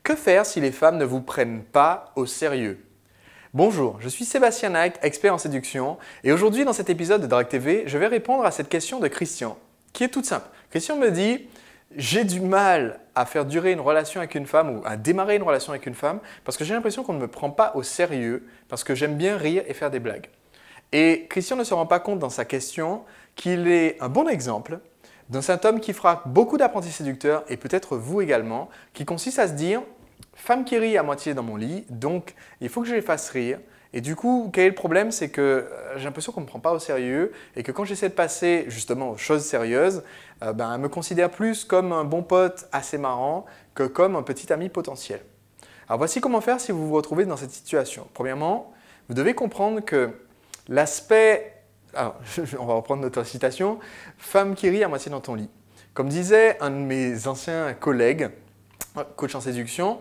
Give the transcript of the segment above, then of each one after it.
Que faire si les femmes ne vous prennent pas au sérieux? Bonjour, je suis Sébastien Naik, expert en séduction, et aujourd'hui dans cet épisode de Drague TV, je vais répondre à cette question de Christian, qui est toute simple. Christian me dit « J'ai du mal à faire durer une relation avec une femme ou à démarrer une relation avec une femme parce que j'ai l'impression qu'on ne me prend pas au sérieux, parce que j'aime bien rire et faire des blagues. » Et Christian ne se rend pas compte dans sa question qu'il est un bon exemple d'un symptôme qui frappe beaucoup d'apprentis séducteurs et peut-être vous également, qui consiste à se dire « femme qui rit à moitié dans mon lit, donc il faut que je les fasse rire ». Et du coup, quel est le problème? C'est que j'ai l'impression qu'on ne me prend pas au sérieux et que quand j'essaie de passer justement aux choses sérieuses, elle me considère plus comme un bon pote assez marrant que comme un petit ami potentiel. Alors voici comment faire si vous vous retrouvez dans cette situation. Premièrement, vous devez comprendre que l'aspect… Alors, on va reprendre notre citation. « Femme qui rit à moitié dans ton lit ». Comme disait un de mes anciens collègues, coach en séduction,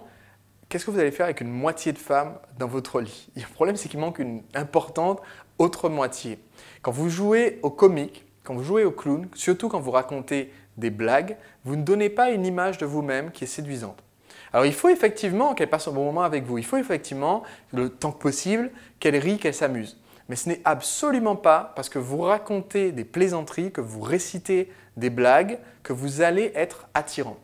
qu'est-ce que vous allez faire avec une moitié de femme dans votre lit? Et le problème, c'est qu'il manque une importante autre moitié. Quand vous jouez au comique, quand vous jouez au clown, surtout quand vous racontez des blagues, vous ne donnez pas une image de vous-même qui est séduisante. Alors, il faut effectivement qu'elle passe un bon moment avec vous. Il faut effectivement, le temps que possible, qu'elle rit, qu'elle s'amuse. Mais ce n'est absolument pas parce que vous racontez des plaisanteries, que vous récitez des blagues, que vous allez être attirant.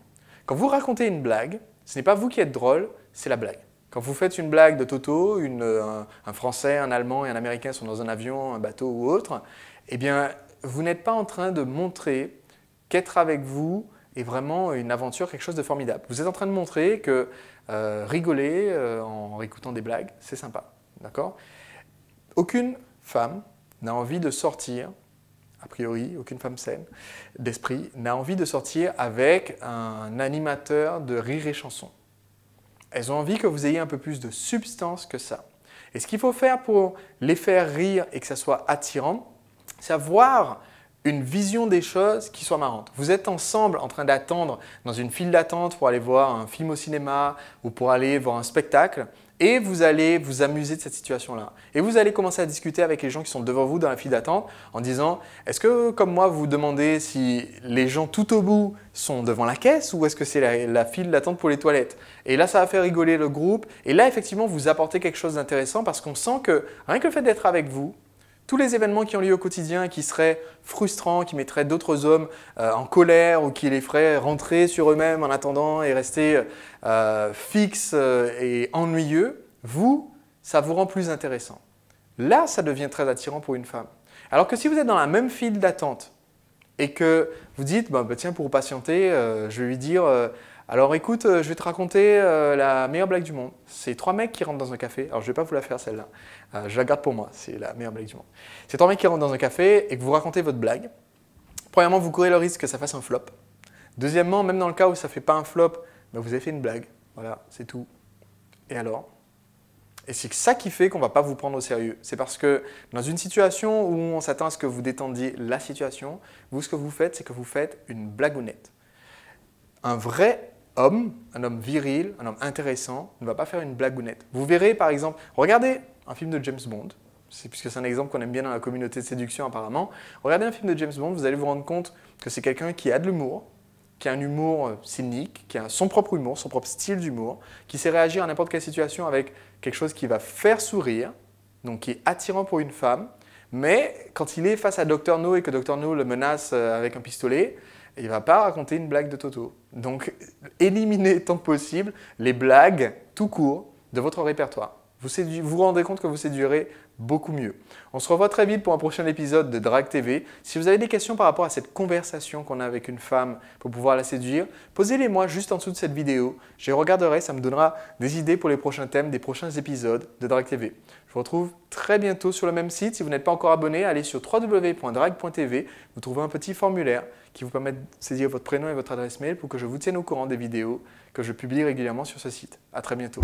Quand vous racontez une blague, ce n'est pas vous qui êtes drôle, c'est la blague. Quand vous faites une blague de Toto, un Français, un Allemand et un Américain sont dans un avion, un bateau ou autre, eh bien, vous n'êtes pas en train de montrer qu'être avec vous est vraiment une aventure, quelque chose de formidable. Vous êtes en train de montrer que rigoler en écoutant des blagues, c'est sympa. D'accord ? Aucune femme n'a envie de sortir, a priori, aucune femme saine d'esprit, n'a envie de sortir avec un animateur de rire et chanson. Elles ont envie que vous ayez un peu plus de substance que ça. Et ce qu'il faut faire pour les faire rire et que ça soit attirant, c'est avoir une vision des choses qui soit marrante. Vous êtes ensemble en train d'attendre dans une file d'attente pour aller voir un film au cinéma ou pour aller voir un spectacle et vous allez vous amuser de cette situation-là. Et vous allez commencer à discuter avec les gens qui sont devant vous dans la file d'attente en disant « Est-ce que, comme moi, vous vous demandez si les gens tout au bout sont devant la caisse ou est-ce que c'est la file d'attente pour les toilettes ?» Et là, ça va faire rigoler le groupe. Et là, effectivement, vous apportez quelque chose d'intéressant parce qu'on sent que rien que le fait d'être avec vous, tous les événements qui ont lieu au quotidien et qui seraient frustrants, qui mettraient d'autres hommes en colère ou qui les feraient rentrer sur eux-mêmes en attendant et rester fixes et ennuyeux, ça vous rend plus intéressant. Là, ça devient très attirant pour une femme. Alors que si vous êtes dans la même file d'attente et que vous dites tiens, pour patienter, je vais lui dire alors écoute, je vais te raconter la meilleure blague du monde. C'est 3 mecs qui rentrent dans un café. Alors je ne vais pas vous la faire celle-là. Je la garde pour moi, c'est la meilleure blague du monde. C'est 3 mecs qui rentrent dans un café et que vous racontez votre blague. Premièrement, vous courez le risque que ça fasse un flop. Deuxièmement, même dans le cas où ça ne fait pas un flop, vous avez fait une blague. Voilà, c'est tout. Et alors? Et c'est ça qui fait qu'on ne va pas vous prendre au sérieux. C'est parce que dans une situation où on s'attend à ce que vous détendiez la situation, vous, ce que vous faites, c'est que vous faites une blagounette. Un vrai homme, un homme viril, un homme intéressant, ne va pas faire une blagounette. Vous verrez par exemple, regardez un film de James Bond, puisque c'est un exemple qu'on aime bien dans la communauté de séduction apparemment. Regardez un film de James Bond, vous allez vous rendre compte que c'est quelqu'un qui a de l'humour, qui a un humour cynique, qui a son propre humour, son propre style d'humour, qui sait réagir à n'importe quelle situation avec quelque chose qui va faire sourire, donc qui est attirant pour une femme, mais quand il est face à Dr No et que Dr No le menace avec un pistolet, il ne va pas raconter une blague de Toto. Donc, éliminez tant que possible les blagues tout court de votre répertoire. Vous vous rendrez compte que vous séduirez beaucoup mieux. On se revoit très vite pour un prochain épisode de Drague TV. Si vous avez des questions par rapport à cette conversation qu'on a avec une femme pour pouvoir la séduire, posez-les moi juste en dessous de cette vidéo. Je les regarderai, ça me donnera des idées pour les prochains thèmes des prochains épisodes de Drague TV. Je vous retrouve très bientôt sur le même site. Si vous n'êtes pas encore abonné, allez sur www.drague.tv. Vous trouverez un petit formulaire qui vous permet de saisir votre prénom et votre adresse mail pour que je vous tienne au courant des vidéos que je publie régulièrement sur ce site. À très bientôt.